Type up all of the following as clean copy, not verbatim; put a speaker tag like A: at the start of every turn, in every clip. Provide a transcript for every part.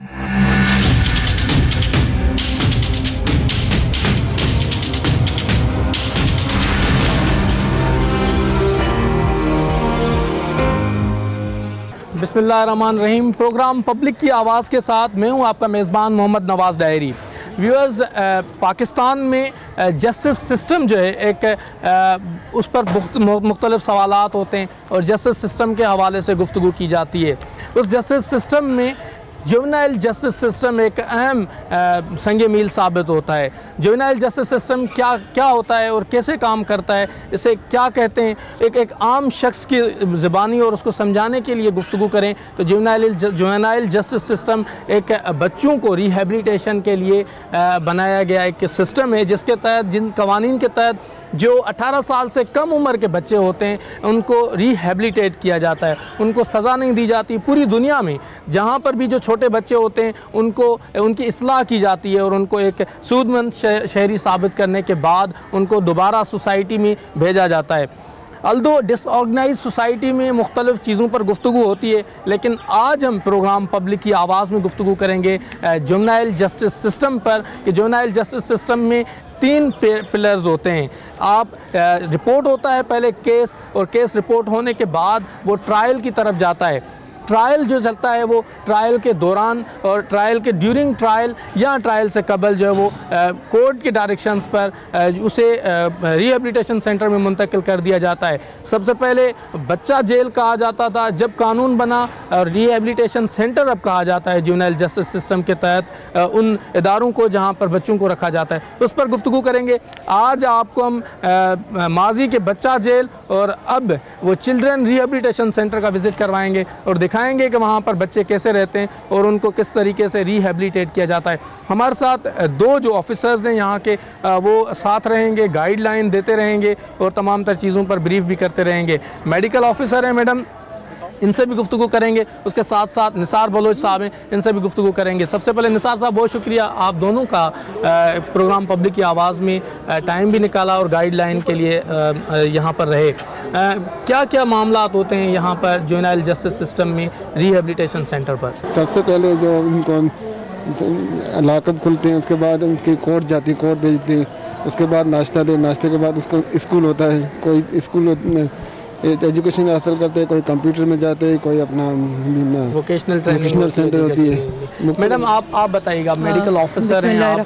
A: बिस्मिल्लाहिर्रहमानिर्रहीम। Programme public की आवाज़ के साथ मैं हूं आपका मेज़बान मोहम्मद नवाज़ डायरी। व्यूअर्स, पाकिस्तान में जस्टिस सिस्टम जो है एक उस पर मुख्तलिफ़ सवालात होते हैं और जस्टिस सिस्टम के हवाले से गुफ्तगू की जाती है। उस जस्टिस सिस्टम में जुवेनाइल जस्टिस सिस्टम एक अहम संग मील साबित होता है। जुवेनाइल जस्टिस सिस्टम क्या होता है और कैसे काम करता है, इसे क्या कहते हैं, एक आम शख्स की ज़बानी और उसको समझाने के लिए गुफ्तगू करें तो जुवेनाइल जस्टिस सिस्टम एक बच्चों को रिहेबिलिटेशन के लिए बनाया गया एक सिस्टम है, जिसके तहत जिन कवानीन के तहत जो 18 साल से कम उम्र के बच्चे होते हैं उनको रिहेबिलिटेट किया जाता है, उनको सज़ा नहीं दी जाती। पूरी दुनिया में जहाँ पर भी जो छोटे बच्चे होते हैं उनको उनकी इस्लाह की जाती है और उनको एक सूदमंद शहरी साबित करने के बाद उनको दोबारा सोसाइटी में भेजा जाता है। अल्दो डिसऑर्गनाइज सोसाइटी में मुख्तलिफ़ चीज़ों पर गुफ्तगू होती है, लेकिन आज हम प्रोग्राम पब्लिक की आवाज़ में गुफ्तगू करेंगे जुवेनाइल जस्टिस सिस्टम पर कि जुवेनाइल जस्टिस सिस्टम में 3 पिलर्स होते हैं। आप रिपोर्ट होता है पहले केस, और केस रिपोर्ट होने के बाद वो ट्रायल की तरफ जाता है। ट्रायल जो चलता है वो ट्रायल के दौरान और ट्रायल के ड्यूरिंग ट्रायल या ट्रायल से कबल जो है वो कोर्ट के डायरेक्शंस पर उसे रिहेबिलिटेशन सेंटर में मुंतकिल कर दिया जाता है। सबसे पहले बच्चा जेल कहा जाता था, जब कानून बना और रिहेबिलिटेशन सेंटर अब कहा जाता है जुवेनाइल जस्टिस सिस्टम के तहत उन इदारों को जहाँ पर बच्चों को रखा जाता है, उस पर गुफ्तगू करेंगे। आज आपको हम माजी के बच्चा जेल और अब वो चिल्ड्रन रिहेबिलिटेशन सेंटर का विज़िट करवाएंगे और दिखाएंगे कि वहाँ पर बच्चे कैसे रहते हैं और उनको किस तरीके से रिहेबिलिटेट किया जाता है। हमारे साथ 2 जो ऑफिसर्स हैं यहाँ के वो साथ रहेंगे, गाइडलाइन देते रहेंगे और तमाम तर चीज़ों पर ब्रीफ भी करते रहेंगे। मेडिकल ऑफिसर हैं मैडम, इनसे भी गुफ्तगू करेंगे। उसके साथ साथ निसार बलोच साहब हैं, इनसे भी गुफ्तगू करेंगे। सबसे पहले निसार साहब, बहुत शुक्रिया आप दोनों का प्रोग्राम पब्लिक की आवाज़ में टाइम भी निकाला और गाइडलाइन के लिए यहाँ पर रहे। क्या क्या मामलात होते हैं यहाँ पर जुवेनाइल जस्टिस सिस्टम में रिहेबिलिटेशन सेंटर पर?
B: सबसे पहले जो उनको लाकअप खुलते हैं, उसके बाद उनकी कोर्ट जाती, कोर्ट भेजती, उसके बाद नाश्ता दे, नाश्ते के बाद उसको स्कूल होता है, कोई स्कूल एजुकेशन हासिल करते हैं, कोई कंप्यूटर में जाते हैं, कोई अपना
A: वोकेशनल ट्रेनिंग
B: सेंटर होती है।
A: मैडम आप बताइएगा, मेडिकल ऑफिसर हैं आप,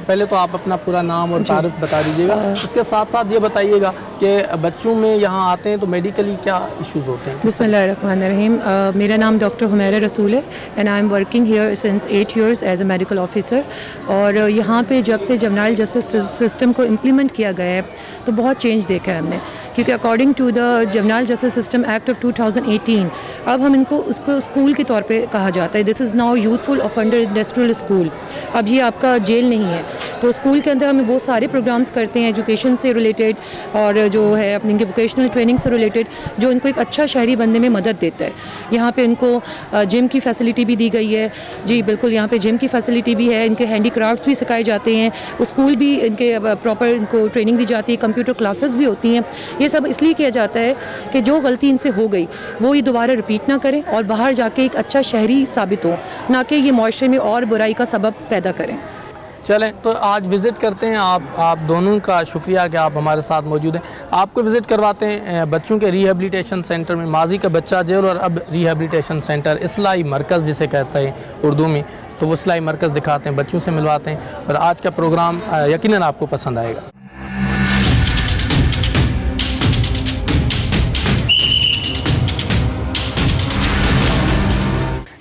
A: पहले तो आप अपना पूरा नाम और तारीफ बता दीजिएगा। इसके साथ साथ ये बताइएगा कि बच्चों में यहाँ आते हैं तो मेडिकली क्या इश्यूज़ होते हैं?
C: बिस्मिल्लाहिर्रहमानिर्रहीम। मेरा नाम डॉक्टर हुमैरा रसूल है and I am working here since 8 years as a medical officer. और यहाँ पे जब से जुवेनाइल जस्टिस सिस्टम को इम्प्लीमेंट किया गया है तो बहुत चेंज देखा है हमने, क्योंकि according to the juvenile justice system act of 2018 अब हम इनको उसको स्कूल के तौर पे कहा जाता है। This is now youthful offender industrial school. अब ये आपका जेल नहीं है, तो स्कूल के अंदर हम वो सारे प्रोग्राम्स करते हैं एजुकेशन से रिलेटेड और जो है अपनी वोकेशनल ट्रेनिंग से रिलेटेड, जो इनको एक अच्छा शहरी बनने में मदद देता है। यहाँ पे इनको जिम की फैसिलिटी भी दी गई है। जी बिल्कुल, यहाँ पे जिम की फैसिलिटी भी है, इनके हैंडीक्राफ्ट्स भी सिखाए जाते हैं, स्कूल भी इनके प्रॉपर इनको ट्रेनिंग दी जाती है, कंप्यूटर क्लासेस भी होती हैं। ये सब इसलिए किया जाता है कि जो गलती इनसे हो गई वो ये दोबारा रिपीट ना करें और बाहर जाके एक अच्छा शहरी साबित हो, ना कि ये माशरे में और बुराई का सबब पैदा करें।
A: चलें तो आज विज़िट करते हैं। आप दोनों का शुक्रिया कि आप हमारे साथ मौजूद हैं। आपको विज़िट करवाते हैं बच्चों के रिहेबिलिटेशन सेंटर में, माजी का बच्चा जेल और अब रिहेबिलिटेशन सेंटर, इस्लाही मरकज़ जिसे कहते हैं उर्दू में, तो वो इस्लाही मरकज़ दिखाते हैं, बच्चों से मिलवाते हैं और आज का प्रोग्राम यकीनन आपको पसंद आएगा।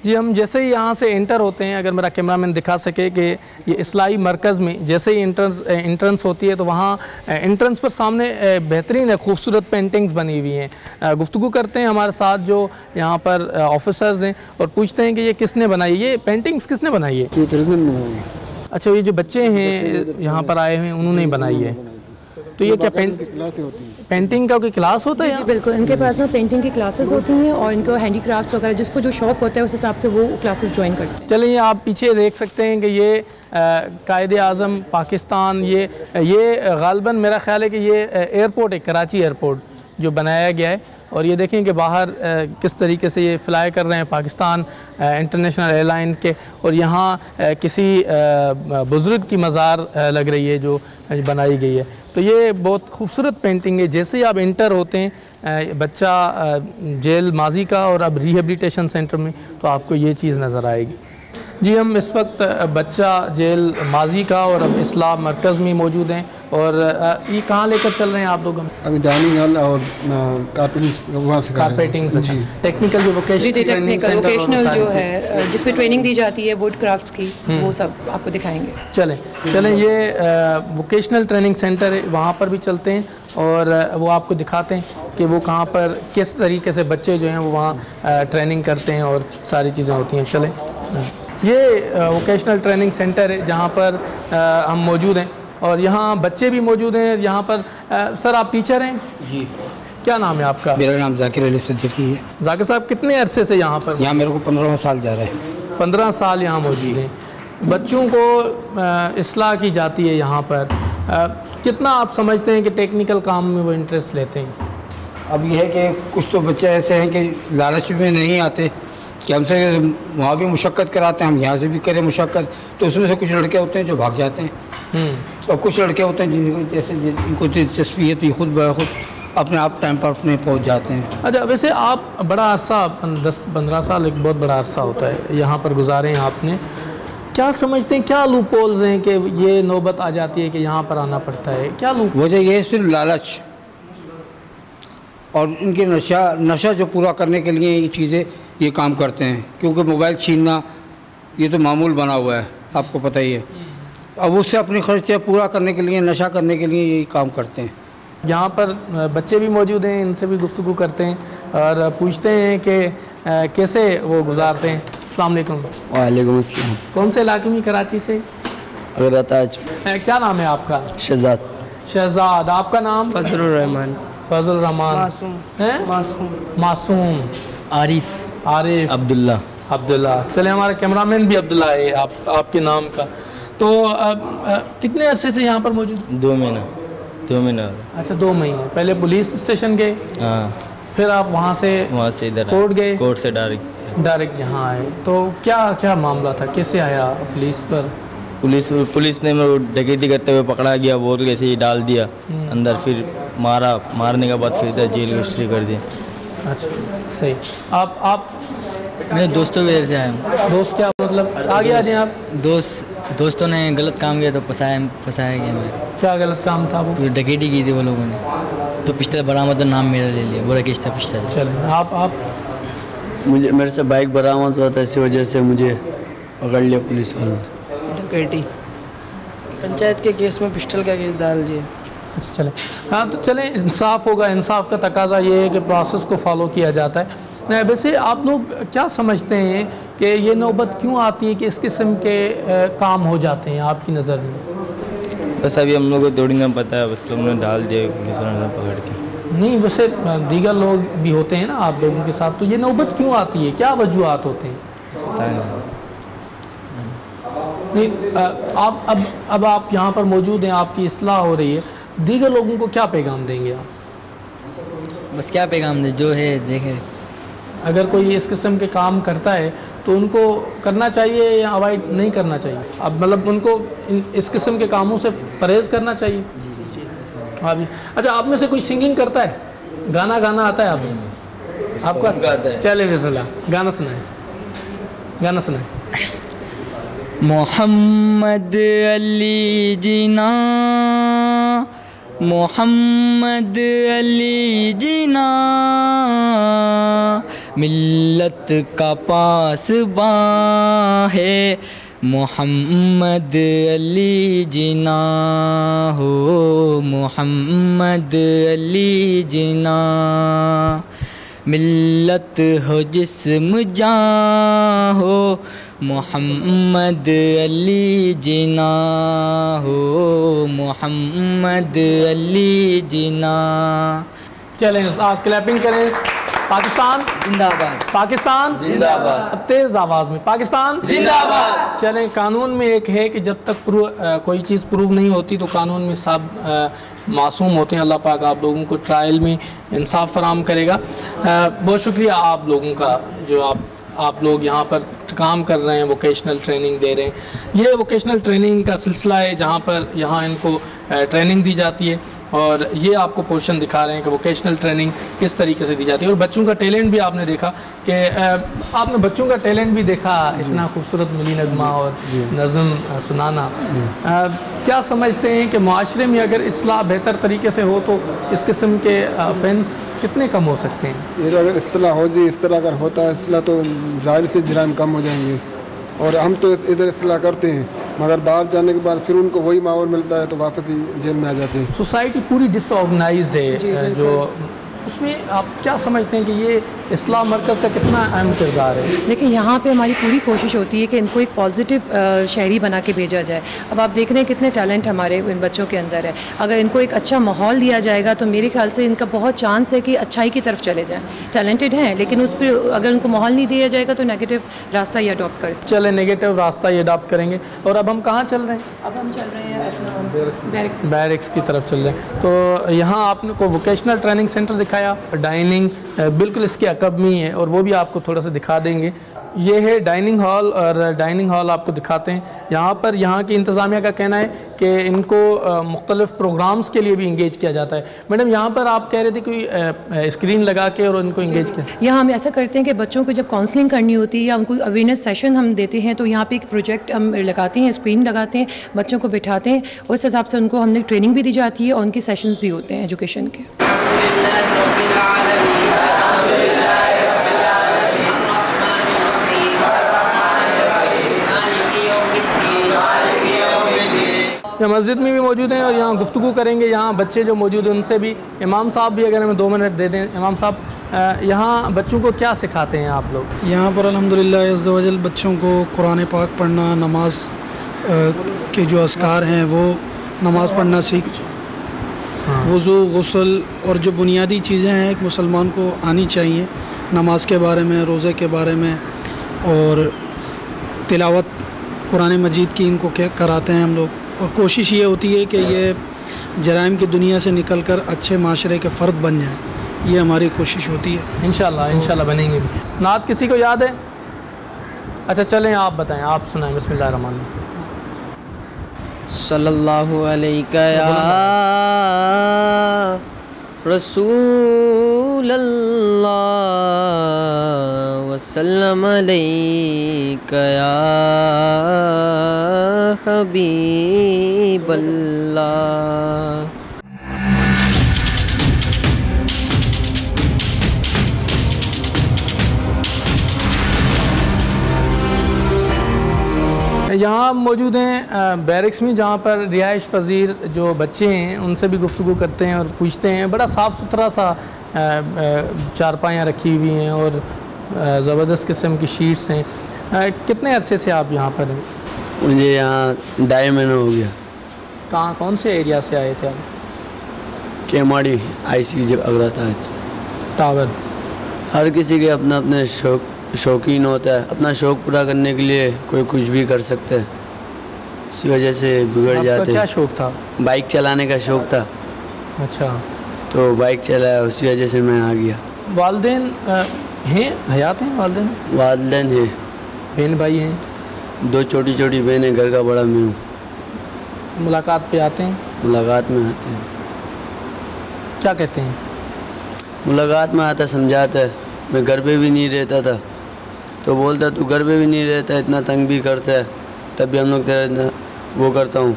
A: जी, हम जैसे ही यहाँ से एंटर होते हैं, अगर मेरा कैमरामैन दिखा सके कि ये इस्लाही मरकज़ में जैसे ही एंट्रेंस होती है तो वहाँ एंट्रेंस पर सामने बेहतरीन खूबसूरत पेंटिंग्स बनी हुई हैं। गुफ्तगू करते हैं हमारे साथ जो यहाँ पर ऑफिसर्स हैं और पूछते हैं कि ये किसने बनाई, ये पेंटिंग्स किसने बनाई है? अच्छा, ये जो बच्चे हैं यहाँ पर आए हैं उन्होंने बनाई है। तो ये क्या पेंटिंग का कोई क्लास होता है?
C: बिल्कुल, इनके पास ना पेंटिंग की क्लासेस होती हैं और इनको हैंडीक्राफ्ट्स वगैरह जिसको जो शौक होता है उस हिसाब से वो क्लासेस ज्वाइन करते हैं।
A: चलिए, आप पीछे देख सकते हैं कि ये कायदे आज़म पाकिस्तान, ये गालिबन मेरा ख्याल है कि ये एयरपोर्ट है, कराची एयरपोर्ट, जो बनाया गया है। और ये देखें कि बाहर किस तरीके से ये फ़्लाई कर रहे हैं पाकिस्तान इंटरनेशनल एयरलाइन के, और यहाँ किसी बुज़ुर्ग की मज़ार लग रही है जो बनाई गई है। तो ये बहुत खूबसूरत पेंटिंग है। जैसे ही आप इंटर होते हैं बच्चा जेल माजी का और अब रिहेबिलिटेशन सेंटर में, तो आपको ये चीज़ नज़र आएगी। जी, हम इस वक्त बच्चा जेल माजी का और अब इस्लाह मरकज़ में मौजूद हैं। और ये कहाँ लेकर चल रहे हैं आप लोग?
B: अभी डाइनिंग हॉल और कारपेटिंग वहाँ से
A: कारपेटिंग से टेक्निकल जो
C: वोकेशनल जो है जिसमें ट्रेनिंग दी जाती है वुड क्राफ्ट्स की, वो सब आपको दिखाएंगे।
A: चलें ये वोकेशनल ट्रेनिंग सेंटर है, वहाँ पर भी चलते हैं और वो आपको दिखाते हैं कि वो कहाँ पर किस तरीके से बच्चे जो हैं वो वहाँ ट्रेनिंग करते हैं और सारी चीज़ें होती हैं। चलें, ये वोकेशनल ट्रेनिंग सेंटर है जहाँ पर हम मौजूद हैं और यहाँ बच्चे भी मौजूद हैं। यहाँ पर सर आप टीचर हैं? जी। क्या नाम है आपका?
D: मेरा नाम जाकिर अली सिद्दीकी है।
A: जाकिर साहब कितने अरसे से यहाँ पर?
D: यहाँ मेरे को 15 साल जा रहे हैं।
A: 15 साल यहाँ मौजूद हैं। बच्चों को इस्लाह की जाती है यहाँ पर, कितना आप समझते हैं कि टेक्निकल काम में वो इंटरेस्ट लेते हैं?
D: अब यह है कि कुछ तो बच्चे ऐसे हैं कि लालच में नहीं आते कि हमसे वहाँ भी मुशक्क़त कराते हैं, हम यहाँ से भी करें मुशक्क़त, तो उसमें से कुछ लड़के होते हैं जो भाग जाते हैं और कुछ लड़के होते हैं जिनको जैसे जिनको दिलचस्पी है तो खुद ब खुद अपने आप टाइम पर अपने पहुँच जाते हैं।
A: अच्छा, वैसे आप बड़ा अरसा 10-15 साल एक बहुत बड़ा अरसा होता है यहाँ पर गुजारे हैं आपने, क्या समझते हैं क्या लूप होल्स हैं कि ये नौबत आ जाती है कि यहाँ पर आना पड़ता है? क्या लूप?
D: वजह ये है सिर्फ लालच और इनके नशा जो पूरा करने के लिए ये चीज़ें ये काम करते हैं, क्योंकि मोबाइल छीनना ये तो मामूल बना हुआ है, आपको पता ही है। अब उससे अपनी खर्चे पूरा करने के लिए, नशा करने के लिए यही काम करते हैं।
A: यहाँ पर बच्चे भी मौजूद हैं, इनसे भी गुफ्तगू करते हैं और पूछते हैं कि कैसे वो गुजारते हैं। अस्सलाम वालेकुम।
E: वालेकुम अस्सलाम।
A: कौन से इलाके में? कराची से।
E: अगरताज।
A: क्या नाम है आपका?
E: शहजाद।
A: शहजाद। आपका नाम?
E: फजलुर रहमान।
A: फजलुर रहमान।
E: मासूम
A: है?
E: मासूम।
A: मासूम।
E: आरिफ।
A: आरिफ।
E: अब्दुल्ला।
A: अब्दुल्ला। चले, हमारा कैमरामैन भी अब्दुल्ला है आपके नाम का। तो कितने अरसे से यहाँ पर मौजूद?
E: 2 महीना। 2 महीना।
A: अच्छा, 2 महीने पहले पुलिस स्टेशन गए?
E: हाँ।
A: फिर आप वहाँ से
E: इधर
A: कोर्ट गए?
E: कोर्ट से डायरेक्ट
A: यहाँ आए। तो क्या मामला था, कैसे आया पुलिस पर?
E: पुलिस ने मेरे डकैती करते हुए पकड़ा गया, बोल के ऐसे ही डाल दिया अंदर, फिर मारने के बाद फिर इधर जेल हिस्ट्री कर दी।
A: अच्छा, सही। आप
E: मेरे दोस्तों की वजह से आया हूँ।
A: दोस्त क्या मतलब? आगे आ जाए आप।
E: दोस्तों ने गलत काम किया तो फंसाया गया मैं।
A: क्या गलत काम था वो?
E: डकैती की थी वो लोगों ने, तो पिस्टल बरामद, तो नाम मेरा ले लिया, बोला कि इसका पिस्टल।
A: चलो, आप
E: मुझे मेरे से बाइक बरामद हुआ था, इसी वजह से मुझे पकड़ लिया पुलिस वालों।
F: डकैती पंचायत के केस में पिस्टल का केस डाल दिया।
A: अच्छा, चले। हाँ, तो चलें, इंसाफ होगा। इंसाफ का तकाजा ये है कि प्रोसेस को फॉलो किया जाता है। वैसे आप लोग क्या समझते हैं कि ये नौबत क्यों आती है कि इस किस्म के काम हो जाते हैं आपकी नज़र में?
E: बस अभी हम लोग को थोड़ी ना पता है, बस लोगों ने डाल दिया पुलिस वालों ने पकड़ के।
A: नहीं, वैसे दीगर लोग भी होते हैं ना आप लोगों के साथ, तो ये नौबत क्यों आती है, क्या वजूहात होते हैं?
E: पता
A: नहीं, आप अब आप यहाँ पर मौजूद हैं, आपकी इस्लाह हो रही है, दीगर लोगों को क्या पैगाम देंगे आप?
E: बस क्या पैगाम दे, जो है देखें।
A: अगर कोई इस किस्म के काम करता है तो उनको करना चाहिए या अवॉइड नहीं करना चाहिए? अब मतलब उनको इस किस्म के कामों से परहेज़ करना चाहिए। हाँ भी। अच्छा, आप में से कोई सिंगिंग करता है? गाना आता है आपको? आता है। चले बिस्मिल्लाह, गाना सुनाए।
E: मोहम्मद अली जिना, मोहम्मद अली जिना, मिल्लत का पासबां है मोहम्मद अली जिना हो, मोहम्मद अली जिना, मिल्लत हो जिस्म जान हो, मोहम्मद अली जिना हो, मोहम्मद अली जिना।
A: चलें, आप क्लैपिंग करें। पाकिस्तान
G: जिंदाबाद,
A: पाकिस्तान
G: जिंदाबाद।
A: अब तेज आवाज में पाकिस्तान
G: जिंदाबाद।
A: चलें, कानून में एक है कि जब तक कोई चीज़ प्रूव नहीं होती तो कानून में सब मासूम होते हैं। अल्लाह पाक आप लोगों को ट्रायल में इंसाफ फराम करेगा। बहुत शुक्रिया आप लोगों का जो आप लोग यहाँ पर काम कर रहे हैं, वोकेशनल ट्रेनिंग दे रहे हैं। ये वोकेशनल ट्रेनिंग का सिलसिला है जहाँ पर यहाँ इनको ट्रेनिंग दी जाती है और ये आपको पोर्शन दिखा रहे हैं कि वोकेशनल ट्रेनिंग किस तरीके से दी जाती है। और बच्चों का टैलेंट भी आपने देखा कि आपने बच्चों का टैलेंट भी देखा, इतना खूबसूरत मिली नगमा और नज़म सुनाना। क्या समझते हैं कि माशरे में अगर इस्लाह बेहतर तरीके से हो तो इस किस्म के ऑफेंस कितने कम हो सकते हैं?
B: ये तो अगर इस्लाह हो जाए, इस तरह अगर होता है इस्लाह तो ज़ाहिर से जुर्म कम हो जाएंगे। और हम तो इधर इस्लाह करते हैं, मगर बाहर जाने के बाद फिर उनको वही माहौल मिलता है तो वापस ही जेल में आ जाते हैं।
A: सोसाइटी पूरी डिसऑर्गेनाइज्ड है, जो उसमें आप क्या समझते हैं कि ये इस्लाह मरकज़ का कितना अहम किरदार है?
C: देखिए, यहाँ पे हमारी पूरी कोशिश होती है कि इनको एक पॉजिटिव शहरी बना के भेजा जाए। अब आप देख रहे हैं कितने टैलेंट हमारे इन बच्चों के अंदर है। अगर इनको एक अच्छा माहौल दिया जाएगा तो मेरे ख्याल से इनका बहुत चांस है कि अच्छाई की तरफ चले जाएँ। टैलेंटेड हैं, लेकिन उस पर अगर उनको माहौल नहीं दिया जाएगा तो नेगेटिव रास्ता ये अडॉप्ट करें।
A: चले, नेगेटिव रास्ता ये अडॉप्ट करेंगे। और अब हम कहाँ चल रहे हैं?
C: अब हम चल रहे हैं
A: बैरिक्स की तरफ चल रहे हैं। तो यहाँ आपने को वोकेशनल ट्रेनिंग सेंटर दिखाया, डाइनिंग बिल्कुल इसके अकब में ही है और वो भी आपको थोड़ा सा दिखा देंगे। ये है डाइनिंग हॉल और डाइनिंग हॉल आपको दिखाते हैं। यहाँ पर यहाँ की इंतज़ामिया का कहना है कि इनको मुख्तलिफ़ प्रोग्राम्स के लिए भी इंगेज किया जाता है। मैडम, यहाँ पर आप कह रहे थे कोई स्क्रीन लगा के और उनको इंगेज किया?
C: यहाँ हम ऐसा करते हैं कि बच्चों को जब काउंसलिंग करनी होती है या उनको अवेयरनेस सेशन हम देते हैं तो यहाँ पे एक प्रोजेक्ट हम लगाते हैं, स्क्रीन लगाते हैं, बच्चों को बिठाते हैं, उस हिसाब से उनको हमने ट्रेनिंग भी दी जाती है और उनकी सेशंस भी होते हैं एजुकेशन के। यहाँ मस्जिद में भी मौजूद हैं और यहाँ गुफ्तगू करेंगे। यहाँ बच्चे जो मौजूद हैं उनसे भी। इमाम साहब भी अगर हमें 2 मिनट दे दें। इमाम साहब, यहाँ बच्चों को क्या सिखाते हैं आप लोग?
H: यहाँ पर अल्हम्दुलिल्लाह अज़्ज़ा वजल बच्चों को कुरान पाक पढ़ना, नमाज के जो अस्कार हैं वो नमाज़ पढ़ना सीख, वज़ू, गुस्ल और जो बुनियादी चीज़ें हैं एक मुसलमान को आनी चाहिए, नमाज के बारे में, रोज़े के बारे में और तिलावत कुरान मजीद की इनको क्या कराते हैं हम लोग। और कोशिश ये होती है कि ये जराइम की दुनिया से निकलकर अच्छे माशरे के फ़र्द बन जाएं, ये हमारी कोशिश होती है।
A: इंशाल्लाह बनेंगे भी। नात किसी को याद है? अच्छा चलें, आप बताएं, आप सुनाएं। बिस्मिल्लाह रहमान रहीम।
G: सल्लल्लाहु अलैका या रसूल अल्लाह वसल्लम अलैका या हबीब अल्लाह।
A: यहाँ मौजूद हैं बैरिक्स में, जहाँ पर रिहाइश पजीर जो बच्चे हैं उनसे भी गुफ्तगू करते हैं और पूछते हैं। बड़ा साफ़ सुथरा सा चारपाइयाँ रखी हुई हैं और ज़बरदस्त किस्म की शीट्स हैं। कितने अरसे से आप यहाँ पर हैं?
I: मुझे यहाँ 2.5 महीना हो गया।
A: कहाँ, कौन से एरिया से आए थे आप?
I: केमाड़ी IC जब अगरा
A: टावर।
I: हर किसी के अपना अपने शौकीन होता है, अपना शौक़ पूरा करने के लिए कोई कुछ भी कर सकता है, इसी वजह से बिगड़ जाते।
A: क्या शौक़ था?
I: बाइक चलाने का शौक़ था।
A: अच्छा,
I: तो बाइक चलाया, उसी वजह से मैं आ गया।
A: वालदेन हैं, हयात हैं वालदेन?
I: वालदेन हैं।
A: बहन भाई हैं?
I: 2 छोटी छोटी बहनें, घर का बड़ा मैं हूँ।
A: मुलाकात पे आते हैं?
I: मुलाकात में आते हैं।
A: क्या कहते हैं?
I: मुलाकात में आता, समझाता है। मैं घर पे भी नहीं रहता था तो बोलता तू घर पे भी नहीं रहता, इतना तंग भी करता है, तब भी हम लोग तेरा वो करता हूँ।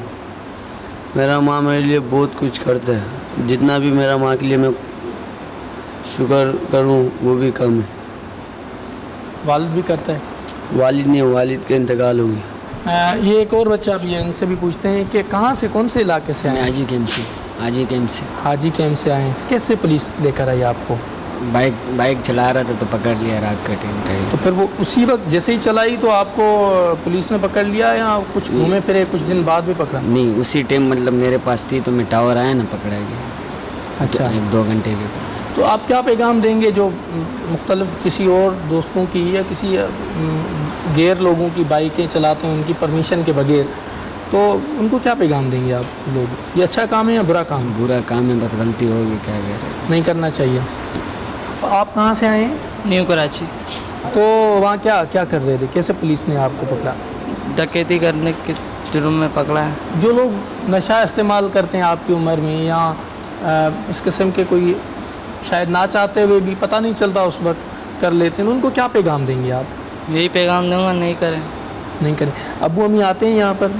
I: मेरा माँ मेरे लिए बहुत कुछ करता है, जितना भी मेरा माँ के लिए मैं शुक्र करूँ वो भी कम है।
A: वालिद भी करता है?
I: वालिद नहीं, वालिद का इंतकाल हो गया।
A: ये एक और बच्चा भी है, इनसे भी पूछते हैं कि कहाँ से, कौन से इलाके से आए?
G: हाजी कैंप से। हाजी कैंप से आए हैं। कैसे पुलिस लेकर आई आपको? बाइक चला रहा था तो पकड़ लिया रात का टाइम।
A: तो फिर वो उसी वक्त जैसे ही चलाई तो आपको पुलिस ने पकड़ लिया या कुछ घूमे फिरे कुछ दिन बाद भी पकड़ा?
G: नहीं, उसी टाइम मतलब मेरे पास थी तो मैं टावर आया ना, पकड़ा गया।
A: अच्छा,
G: 1-2 घंटे के।
A: तो आप क्या पैगाम देंगे जो मुख्तलिफ किसी और दोस्तों की या किसी गैर लोगों की बाइकें चलाते हैं उनकी परमिशन के बगैर, तो उनको क्या पैगाम देंगे आप लोग? ये अच्छा काम है या बुरा काम?
G: बुरा काम है, बस गलती होगी, क्या करें,
A: नहीं करना चाहिए। तो आप कहाँ से आए हैं?
F: न्यू कराची।
A: तो वहाँ क्या क्या कर रहे थे? कैसे पुलिस ने आपको पकड़ा?
F: डकैती करने के जुर्म में पकड़ा है।
A: जो लोग नशा इस्तेमाल करते हैं आपकी उम्र में या इस किस्म के कोई शायद ना चाहते हुए भी पता नहीं चलता उस वक्त कर लेते हैं, उनको क्या पैगाम देंगे आप?
F: यही पैगाम दूंगा, नहीं करें।
A: नहीं करें। अब्बू अम्मी आते हैं यहाँ पर?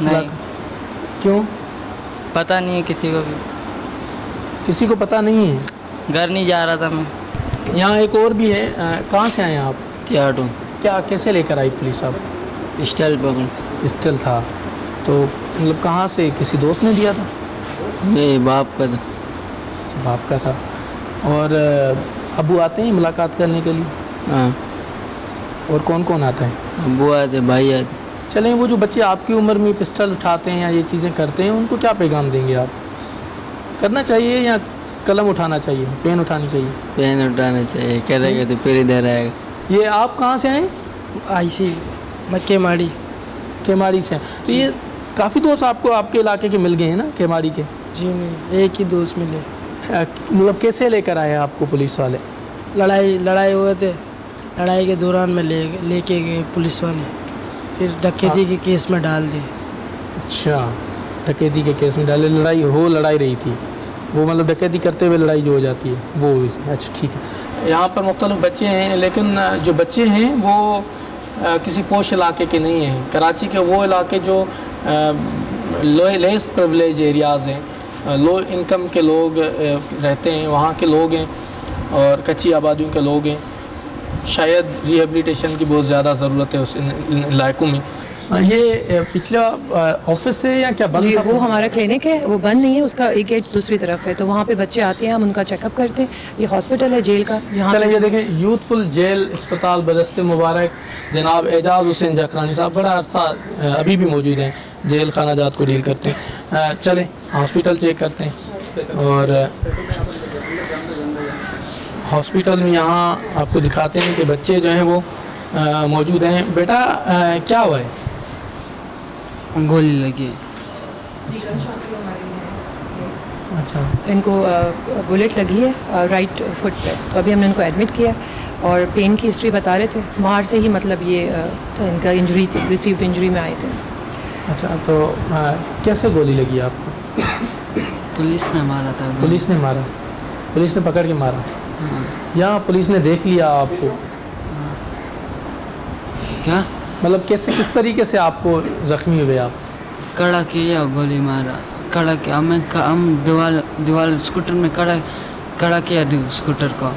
F: नहीं।
A: क्यों?
F: पता नहीं है किसी को भी।
A: किसी को पता नहीं है?
F: घर नहीं जा रहा था मैं।
A: यहाँ एक और भी है, कहाँ से आए आप?
G: त्याडू।
A: क्या कैसे लेकर आई पुलिस आप?
G: पिस्टल पकड़।
A: पिस्टल था तो मतलब कहाँ से, किसी दोस्त ने दिया था?
G: नहीं, बाप का था।
A: बाप का था। और अबू आते हैं मुलाकात करने के लिए?
G: हाँ।
A: और कौन कौन आता है?
G: अबू आते, भाई आते।
A: चलें, वो जो बच्चे आपकी उम्र में पिस्टल उठाते हैं या ये चीज़ें करते हैं उनको क्या पैगाम देंगे आप? करना चाहिए या कलम उठाना चाहिए, पेन उठानी चाहिए?
G: पेन उठाना चाहिए, करेगा तो फिर इधर आएगा।
A: ये आप कहाँ से आए?
F: आईसी मैं केमाड़ी।
A: केमाड़ी से। तो ये काफ़ी दोस्त आपको आपके इलाके के मिल गए हैं ना केमाड़ी के?
F: जी नहीं, एक ही दोस्त मिले।
A: मतलब कैसे लेकर आए आपको पुलिस वाले?
F: लड़ाई हुए थे, लड़ाई के दौरान में लेके गए पुलिस वाले, फिर डकैती के केस में डाल दिए।
A: अच्छा, डकैती के केस में डाले। लड़ाई रही थी वो, मतलब डकैती करते हुए लड़ाई जो हो जाती है वो हुई थी। अच्छा ठीक है। यहाँ पर मुख्तलिफ बच्चे हैं, लेकिन जो बच्चे हैं वो किसी पोश इलाके के नहीं हैं। कराची के वो इलाके जो लेस प्रिविलेज एरियाज़ हैं, लो इनकम के लोग रहते हैं, वहाँ के लोग हैं और कच्ची आबादियों के लोग हैं। शायद रिहेबिलिटेशन की बहुत ज़्यादा ज़रूरत है उस इन इलाकों में। ये पिछला ऑफिस है या क्या बंद
C: जी?
A: था?
C: वो हमारा क्लिनिक है, वो बंद नहीं है, उसका एक गेट दूसरी तरफ है, तो वहाँ पे बच्चे आते हैं, हम उनका चेकअप करते हैं। ये हॉस्पिटल है जेल का। यहाँ
A: चलिए ये देखें, यूथफुल जेल अस्पताल बदस्ते मुबारक जनाब एजाज़ हुसैन जखरानी साहब बड़ा अर्सा अभी भी मौजूद हैं, जेल खाना जात को डील करते हैं। चलें हॉस्पिटल चेक करते हैं और हॉस्पिटल में यहाँ आपको दिखाते हैं कि बच्चे जो हैं वो मौजूद हैं। बेटा क्या हुआ है?
G: गोली लगी है।
A: अच्छा,
C: इनको बुलेट लगी है राइट फुट पे, तो अभी हमने इनको एडमिट किया और पेन की हिस्ट्री बता रहे थे, बाहर से ही मतलब ये तो इनका इंजरी थी, रिसीव्ड इंजरी में आए थे।
A: अच्छा, तो कैसे गोली लगी आपको?
G: पुलिस ने मारा था।
A: पुलिस ने मारा? पुलिस ने पकड़ के मारा?
G: हाँ।
A: यहाँ पुलिस ने देख लिया आपको?
G: क्या
A: मतलब कैसे, किस तरीके से आपको ज़ख्मी हुए आप?
G: कड़ा किया, गोली मारा, कड़ा किया। हम दीवार स्कूटर में कड़ा किया स्कूटर को,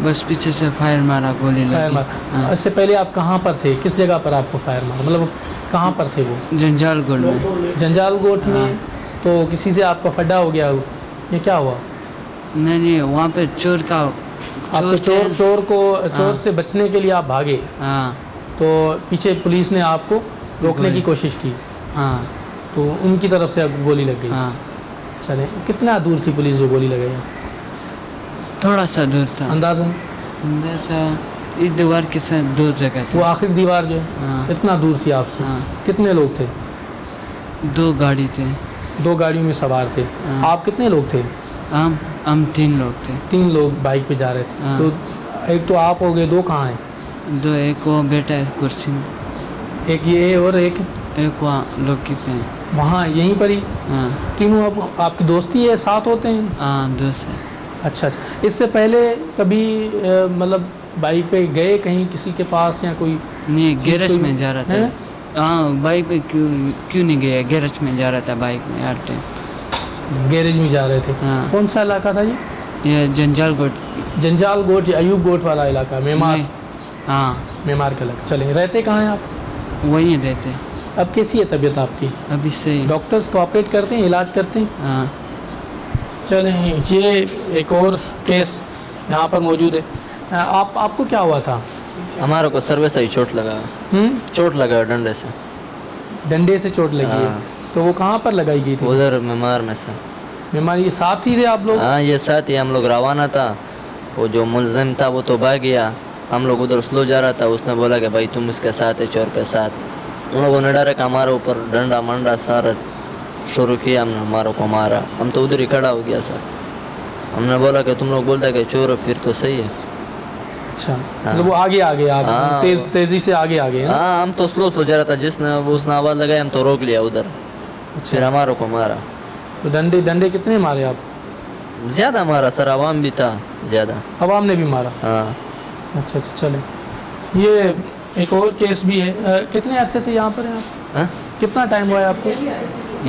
G: बस पीछे से फायर मारा, गोली लगी।
A: हाँ। इससे पहले आप कहाँ पर थे? किस जगह पर आपको फायर मारा? मतलब कहाँ पर थे वो?
G: जंजाल गोट में।
A: जंजाल गोट में? तो किसी से आपका फड्डा हो गया, ये क्या हुआ?
G: नहीं, वहाँ पे चोर
A: से बचने के लिए आप भागे?
G: हाँ।
A: तो पीछे पुलिस ने आपको रोकने की कोशिश की?
G: हाँ।
A: तो उनकी तरफ से आपको गोली लग गई?
G: हाँ।
A: चले, कितना दूर थी पुलिस जो गोली लगाई?
G: थोड़ा सा दूर था।
A: अंदाज़न?
G: इस दीवार के साथ दो जगह थी।
A: वो आखिरी दीवार जो है?
G: हाँ।
A: इतना दूर थी आपसे?
G: हाँ।
A: कितने लोग थे?
G: 2 गाड़ी थे।
A: 2 गाड़ियों में सवार थे?
G: हाँ।
A: आप कितने लोग थे?
G: हम 3 लोग थे।
A: 3 लोग बाइक पे जा रहे थे?
G: हाँ।
A: तो एक तो आप हो गए, 2 कहाँ हैं?
G: 2, एक वो बैठा है कुर्सी में,
A: एक ये और एक
G: वहाँ लोकी पे।
A: वहाँ यहीं पर ही?
G: हाँ।
A: तीनों आपकी दोस्ती है, साथ होते हैं?
G: हाँ, 2 से।
A: अच्छा, इससे पहले कभी मतलब बाइक पे गए कहीं किसी के पास या कोई?
G: नहीं, गैरेज में जा रहा था। हाँ, बाइक पे क्यों नहीं गया? गैरेज में जा रहा था बाइक में यार टाइम।
A: गैरेज में जा रहे थे?
G: हाँ।
A: कौन सा इलाका था ये?
G: ये जंजाल गोट।
A: जंजाल गोट, अयूब गोट वाला इलाका? मेमार?
G: हाँ,
A: मेमार का इलाका। चले, रहते कहाँ हैं आप?
G: वहीं रहते।
A: अब कैसी है तबीयत आपकी?
G: अभी सही।
A: डॉक्टर्स कोऑपरेट करते हैं, इलाज करते हैं?
G: हाँ।
A: चलें, ये एक और केस यहाँ पर मौजूद है। आपको क्या हुआ था?
J: हमारे को सर्वे से ही चोट लगा। चोट लगा डंडे से।
A: डंडे से चोट लगी है? तो वो कहाँ पर लगाई गई थी?
J: उधर मेमार में से।
A: मेमार, ये साथ ही थे आप लोग?
J: हाँ, ये साथ ही हम लोग रवाना था, वो जो मुलजिम था वो तो भाग गया, हम लोग उधर स्लो जा रहा था, उसने बोला कि भाई तुम इसके साथ है, चोर के साथ। उन लोगों ने डायरेक्ट हमारे ऊपर डंडा मंडा सारा शुरू किया, हमने हमारों को मारा। हम तो उधर ही खड़ा हो गया सर। हमने बोला कि तुम लोग बोलते कि चोर है, फिर तो सही है।
A: अच्छा, मतलब वो आगे
J: हाँ,
A: तेजी से आगे
J: हाँ, हम तो स्लो जा रहा था, जिसने उसने आवाज़ लगाई हम तो रोक लिया उधर। फिर हमारों को मारा।
A: तो डंडे कितने मारे आप?
J: ज़्यादा मारा सर, आवाम भी था ज़्यादा।
A: आवाम ने भी मारा?
J: हाँ।
A: अच्छा, चले। ये एक और केस भी है, कितने अरसे से यहाँ पर हैं आप?
J: हाँ?
A: कितना टाइम हुआ है आपको?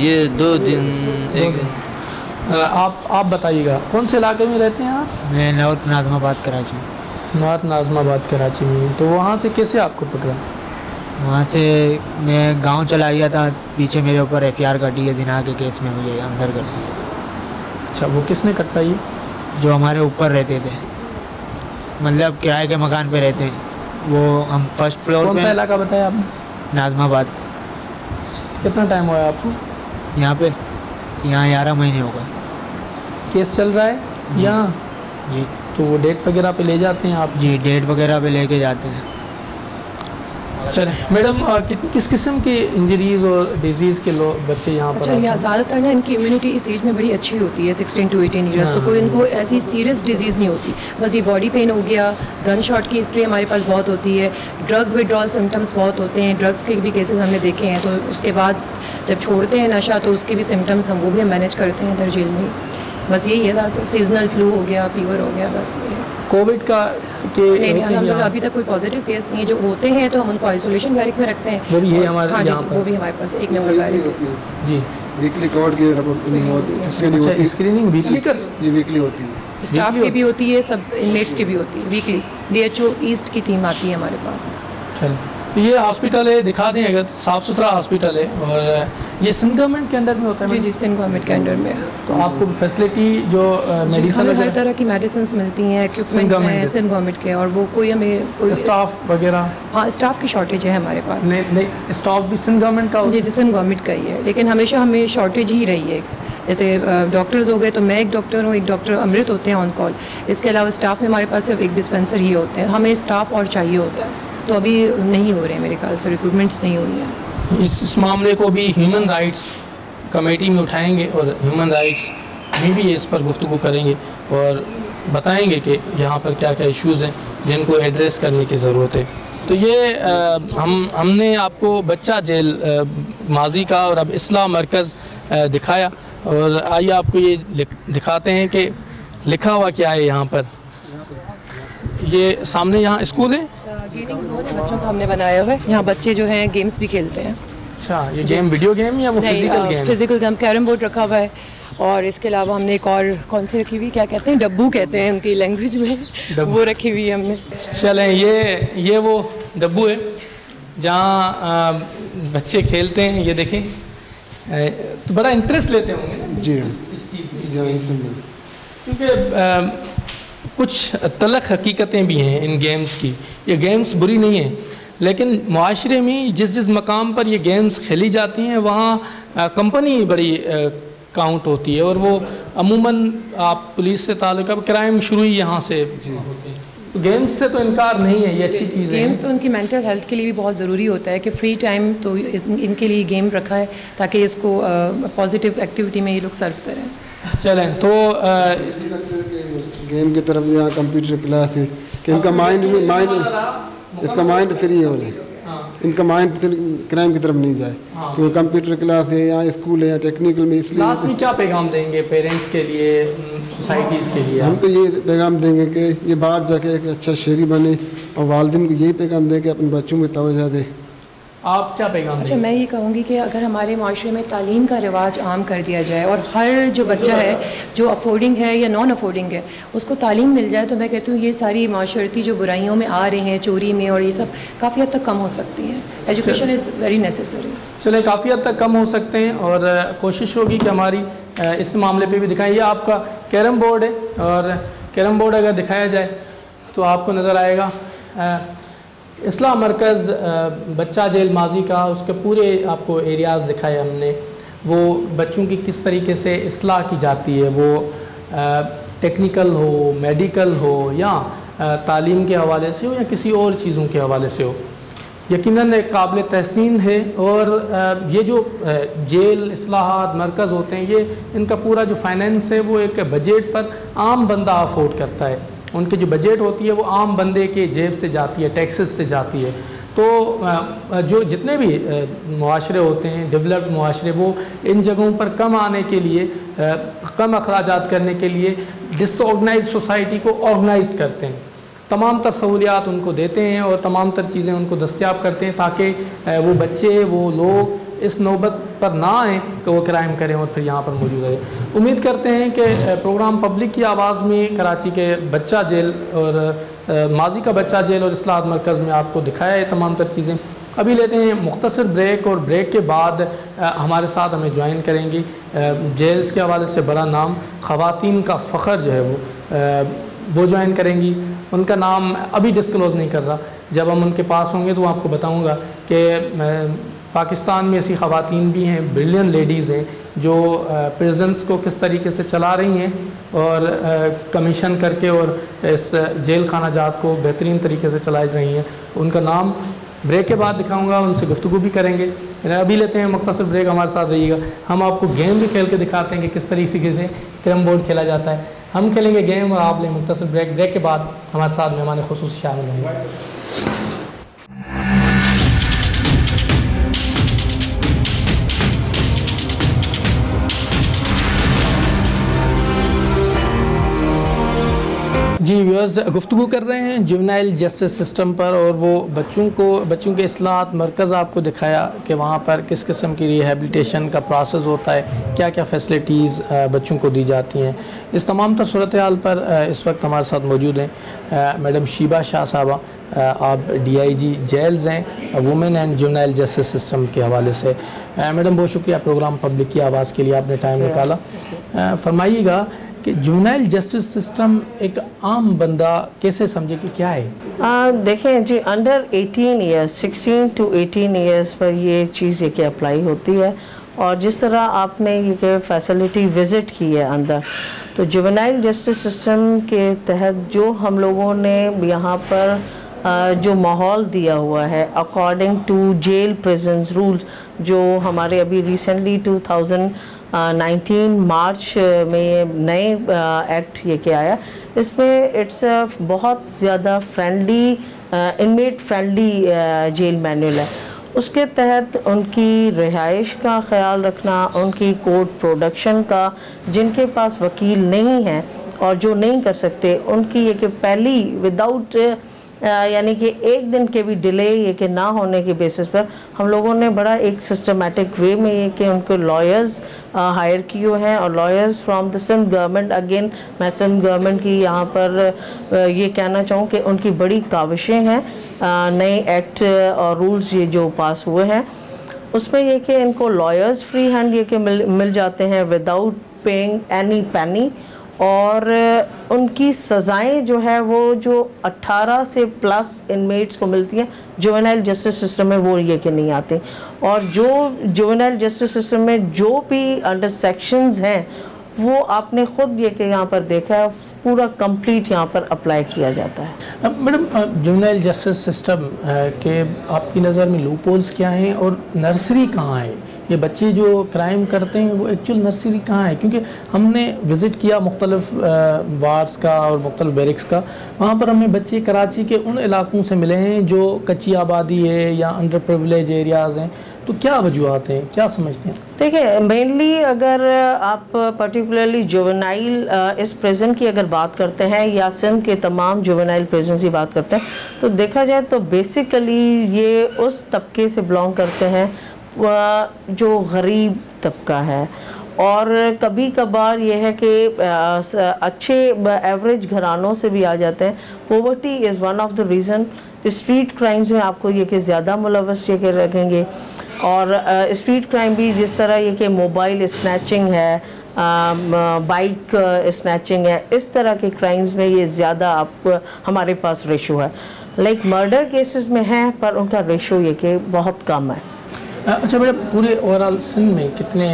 J: ये 2 दिन, 1 दिन।
A: आप बताइएगा, कौन से इलाके में रहते हैं आप?
K: मैं नॉर्थ नाज़माबाद कराची।
A: नॉर्थ नाज़माबाद कराची में। तो वहाँ से कैसे आपको पकड़ा?
K: वहाँ से मैं गांव चला गया था, पीछे मेरे ऊपर FIR कटी है, दिना के केस में मुझे अंदर कर दिया।
A: अच्छा, वो किसने कटवाई?
K: जो हमारे ऊपर रहते थे, मतलब किराए के मकान पे रहते हैं वो। हम फर्स्ट फ्लोर पे।
A: कौन सा इलाका बताया आपने?
K: नाज़माबाद।
A: कितना टाइम हुआ है आपको
K: यहाँ पे? यहाँ 11 महीने हो गए।
A: केस चल रहा है यहाँ?
K: जी।
A: तो वो डेट वगैरह पे ले जाते हैं आप?
K: जी, डेट वगैरह पे लेके जाते हैं।
A: चले मैडम, किस किस्म की इंजरीज़ और डिजीज़ के लोग बच्चे यहाँ पर?
C: अच्छा, यहाँ ज़्यादातर ना इनकी इम्यूनिटी इस एज में बड़ी अच्छी होती है, 16 to 18 ईयर्स। तो कोई इनको ऐसी सीरियस डिजीज़ नहीं होती। बस ये बॉडी पेन हो गया, गन शॉट की हिस्ट्री हमारे पास बहुत होती है, ड्रग विड्रॉल सिम्टम्स बहुत होते हैं, ड्रग्स के भी केसेस हमने देखे हैं। तो उसके बाद जब छोड़ते हैं नशा तो उसके भी सिम्टम्स वो भी हम मैनेज करते हैं इधर जेल में। बस यही है, ज़्यादातर सीजनल फ्लू हो गया, फीवर हो गया, बस ये।
A: कोविड का
C: नहीं, अलहमदुलिल्लाह अभी तक कोई पॉजिटिव केस नहीं है। जो होते हैं तो हम उनको आइसोलेशन बैरिक में रखते हैं।
A: वो भी है हमारे
C: हाँ
A: यहाँ
C: जी, वो भी हमारे पास 1 नंबर बैरिक है
A: जी।
B: वीकली कोविड की रिपोर्टिंग होती है,
A: स्क्रीनिंग वीकली कर?
B: जी, वीकली होती है।
C: स्टाफ की भी होती है, सब इनमेट्स की भी होती है वीकली। DHO ईस्ट की टीम आती है हमारे पास।
A: चलो, तो ये हॉस्पिटल है, दिखा दें अगर, साफ़ सुथरा हॉस्पिटल है। और ये सिंध गवर्नमेंट के अंडर में होता है?
C: जी, सिंध गवर्नमेंट के अंडर में।
A: तो आपको फैसिलिटी जो मेडिसिन
C: हर तरह की मेडिसिन मिलती हैं, इक्विपमेंट्स हैं सिंध गवर्नमेंट के। और वो कोई हमें कोई
A: स्टाफ वगैरह?
C: हाँ, स्टाफ की शॉर्टेज है हमारे पास।
A: नहीं, स्टाफ भी सिंध गवर्नमेंट का?
C: जी, सिंध गवर्नमेंट का ही है, लेकिन हमेशा हमें शॉर्टेज ही रही है। जैसे डॉक्टर्स हो गए तो मैं एक डॉक्टर हूँ, एक डॉक्टर अमृत होते हैं ऑन कॉल। इसके अलावा स्टाफ में हमारे पास सिर्फ एक डिस्पेंसर ही होते हैं। हमें स्टाफ और चाहिए होता है, तो अभी नहीं हो रहे हैं मेरे ख्याल से, रिक्रूटमेंट्स नहीं हुई हैं।
A: इस मामले को भी ह्यूमन राइट्स कमेटी में उठाएंगे और ह्यूमन राइट्स में भी इस पर गुफ्तगू करेंगे और बताएंगे कि यहाँ पर क्या क्या इश्यूज़ हैं जिनको एड्रेस करने की ज़रूरत है। तो ये हमने आपको बच्चा जेल माजी का और अब इस्लाह मरकज़ दिखाया। और आइए आपको ये दिखाते हैं कि लिखा हुआ क्या है यहाँ पर। ये सामने यहाँ स्कूल है,
C: गेमिंग जोन है बच्चों का हमने बनाया हुआ है। यहाँ बच्चे जो हैं गेम्स भी खेलते हैं।
A: अच्छा, ये गेम वीडियो गेम या वो physical game?
C: Physical game, carrom board रखा हुआ है। और इसके अलावा हमने एक और कौन सी रखी हुई, क्या कहते हैं, डब्बू कहते हैं उनकी लैंग्वेज में, वो रखी हुई है हमने।
A: चलें, ये वो डब्बू है जहाँ बच्चे खेलते हैं। ये देखें, तो बड़ा इंटरेस्ट लेते होंगे
B: जी
A: इस चीज़
B: में,
A: क्योंकि कुछ तलख हकीकतें भी हैं इन गेम्स की। ये गेम्स बुरी नहीं है, लेकिन माशरे में जिस मकाम पर ये गेम्स खेली जाती हैं वहाँ कंपनी बड़ी काउंट होती है। और वो अमूमन आप पुलिस से ताल्लुक़, अब क्राइम शुरू ही यहाँ से होते हैं। तो गेम्स से तो इनकार नहीं है, ये अच्छी चीज़ है।
C: गेम्स तो उनकी मेंटल हेल्थ के लिए भी बहुत ज़रूरी होता है कि फ्री टाइम तो इनके लिए गेम रखा है ताकि इसको पॉजिटिव एक्टिविटी में ये लोग सर्व करें।
A: चलें, तो
B: गेम की तरफ यहाँ कंप्यूटर क्लास है कि इनका माइंड इसका माइंड फ्री हो रहा है, इनका माइंड क्राइम की तरफ नहीं जाए। क्योंकि कंप्यूटर क्लास है या स्कूल है या टेक्निकल में, इसलिए
A: लास्ट में क्या पैगाम देंगे पेरेंट्स के लिए, सोसाइटीज़ के लिए?
B: हम तो ये पैगाम देंगे कि ये बाहर जाके एक अच्छा शहरी बने और वालिदैन को यही पैगाम दें कि अपने बच्चों को तवज्जो दें।
A: आप क्या पैगाम?
C: अच्छा, मैं ये कहूँगी कि अगर हमारे माशरे में तालीम का रिवाज आम कर दिया जाए और हर जो बच्चा है जो अफोर्डिंग है या नॉन अफोर्डिंग है उसको तालीम मिल जाए, तो मैं कहती हूँ ये सारी माशरती जो बुराइयों में आ रही हैं, चोरी में और ये सब, काफ़ी हद तक कम हो सकती हैं। Education is very necessary.
A: चले, काफ़ी हद तक कम हो सकते हैं और कोशिश होगी कि हमारी इस मामले पे भी दिखाएं। ये आपका कैरम बोर्ड है और कैरम बोर्ड अगर दिखाया जाए तो आपको नज़र आएगा इस्लाह मरकज़ बच्चा जेल माजी का, उसके पूरे आपको एरियाज़ दिखाए हमने। वो बच्चों की किस तरीके से इस्लाह की जाती है, वो टेक्निकल हो, मेडिकल हो या तालीम के हवाले से हो या किसी और चीज़ों के हवाले से हो, यकीनन एक काबिल तहसीन है। और ये जो जेल इस्लाहात मरकज़ होते हैं, ये इनका पूरा जो फाइनेंस है वो एक बजट पर आम बंदा अफोर्ड करता है। उनकी जो बजट होती है वो आम बंदे के जेब से जाती है, टैक्सेस से जाती है। तो जो जितने भी मुआशरे होते हैं, डेवलप्ड मुआशरे, वो इन जगहों पर कम आने के लिए, कम अखराजात करने के लिए डिसऑर्गेनाइज्ड सोसाइटी को ऑर्गेनाइज करते हैं, तमाम तर सहूलियात उनको देते हैं और तमाम तर चीज़ें उनको दस्तयाब करते हैं ताकि वो बच्चे, वो लोग इस नौबत पर ना आएँ कि वो क्राइम करें और फिर यहाँ पर मौजूद रहे। उम्मीद करते हैं कि प्रोग्राम पब्लिक की आवाज़ में कराची के बच्चा जेल और माजी का बच्चा जेल और इस्लाहात मरकज़ में आपको दिखाया है तमाम तर चीज़ें। अभी लेते हैं मुख्तसर ब्रेक और ब्रेक के बाद हमारे साथ हमें ज्वाइन करेंगी जेल्स के हवाले से बड़ा नाम, ख़वातीन का फ़ख्र जो है वो ज्वाइन करेंगी। उनका नाम अभी डिस्क्लोज़ नहीं कर रहा, जब हम उनके पास होंगे तो आपको बताऊँगा कि पाकिस्तान में ऐसी ख़वातीन भी हैं, ब्रिलियंट लेडीज़ हैं जो प्रिजन्स को किस तरीके से चला रही हैं और कमीशन करके और इस जेल खाना जात को बेहतरीन तरीके से चला रही हैं। उनका नाम ब्रेक के बाद दिखाऊंगा, उनसे गुफ्तगू भी करेंगे। अभी लेते हैं मुख्तसर ब्रेक, हमारे साथ रहिएगा। हम आपको गेम भी खेल के दिखाते हैं कि किस तरीके से कैरम बोर्ड खेला जाता है। हम खेलेंगे गेम और आप लें मुख्तसर ब्रेक। ब्रेक के बाद हमारे साथ मेहमान खुसूसी शामिल होंगे। जी व्यूअर्स, गुफ्तगू कर रहे हैं जुवेनाइल जस्टिस सिस्टम पर और वो बच्चों के इस्लाहात मरकज़ आपको दिखाया कि वहाँ पर किस किस्म की रिहेबिलिटेशन का प्रोसेस होता है, क्या क्या फ़ैसिलिटीज़ बच्चों को दी जाती हैं। इस तमाम तर सूरत हाल पर इस वक्त हमारे साथ मौजूद हैं मैडम शीबा शाह साहबा। आप DIG जेल्स हैं, women and juvenile justice system के हवाले से। मैडम बहुत शुक्रिया प्रोग्राम पब्लिक की आवाज़ के लिए आपने टाइम निकाला। फरमाइएगा कि जुवेनाइल जस्टिस सिस्टम एक आम बंदा कैसे समझे कि क्या है?
L: देखें जी, अंडर 18 ईयर्स 16 to 18 ईयर्स पर ये चीज़ ये कि अप्लाई होती है। और जिस तरह आपने ये फैसिलिटी विज़िट की है अंदर, तो जुवेनाइल जस्टिस सिस्टम के तहत जो हम लोगों ने यहाँ पर जो माहौल दिया हुआ है according to jail prisons rules, जो हमारे अभी रिसेंटली 2019 मार्च में नए एक्ट ये क्या आया, इसमें इट्स बहुत ज़्यादा friendly inmate friendly jail manual है। उसके तहत उनकी रिहाइश का ख्याल रखना, उनकी कोर्ट प्रोडक्शन का, जिनके पास वकील नहीं है और जो नहीं कर सकते उनकी ये कि पहली विदाउट यानी कि एक दिन के भी डिले ये कि ना होने के बेसिस पर हम लोगों ने बड़ा एक सिस्टमेटिक वे में ये कि उनको लॉयर्स हायर किए हैं। और lawyers from the Sindh government, again मैं सिंध गवर्नमेंट की यहाँ पर ये कहना चाहूँ कि उनकी बड़ी काविशें हैं। नए एक्ट और रूल्स ये जो पास हुए हैं उसमें ये कि इनको लॉयर्स फ्री हैंड ये कि मिल जाते हैं विदाउट पेइंग एनी पेनी। और उनकी सज़ाएं जो है वो जो 18 से प्लस इनमेट्स को मिलती हैं जुवेनाइल जस्टिस सिस्टम में वो ये कि नहीं आती। और जो जुवेनाइल जस्टिस सिस्टम में जो भी अंडर सेक्शंस हैं वो आपने ख़ुद ये कि यहाँ पर देखा है पूरा कंप्लीट यहाँ पर अप्लाई किया जाता है।
A: मैडम, जुवेनाइल जस्टिस सिस्टम के आपकी नज़र में लूपहोल्स क्या हैं और नर्सरी कहाँ है? ये बच्चे जो क्राइम करते हैं वो एक्चुअल नर्सरी कहाँ है? क्योंकि हमने विज़िट किया मुख्तलिफ वार्ड्स का और मुख्तलिफ बैरिक्स का, वहाँ पर हमें बच्चे कराची के उन इलाकों से मिले हैं जो कच्ची आबादी है या अंडर प्रिविलेज एरियाज़ हैं। तो क्या वजूहत हैं, क्या समझते हैं?
L: देखिए, मेनली अगर आप पर्टिकुलरली जुवेनाइल इस प्रिजन की अगर बात करते हैं या सिंध के तमाम जुवेनाइल प्रिजन की बात करते हैं तो देखा जाए तो बेसिकली ये उस तबके से बिलोंग करते हैं जो गरीब तबका है। और कभी कभार ये है कि अच्छे एवरेज घरानों से भी आ जाते हैं। Poverty is one of the reason. Street crimes में आपको ये कि ज़्यादा मुलव्वस ये के रखेंगे। और स्ट्रीट क्राइम भी जिस तरह ये कि मोबाइल स्नैचिंग है, बाइक स्नैचिंग है, इस तरह के क्राइम्स में ये ज़्यादा आप हमारे पास रेशो है। लाइक मर्डर केसेस में है पर उनका रेशो ये कि बहुत कम है।
A: अच्छा बेटा, पूरे ओवरऑल सिंध में कितने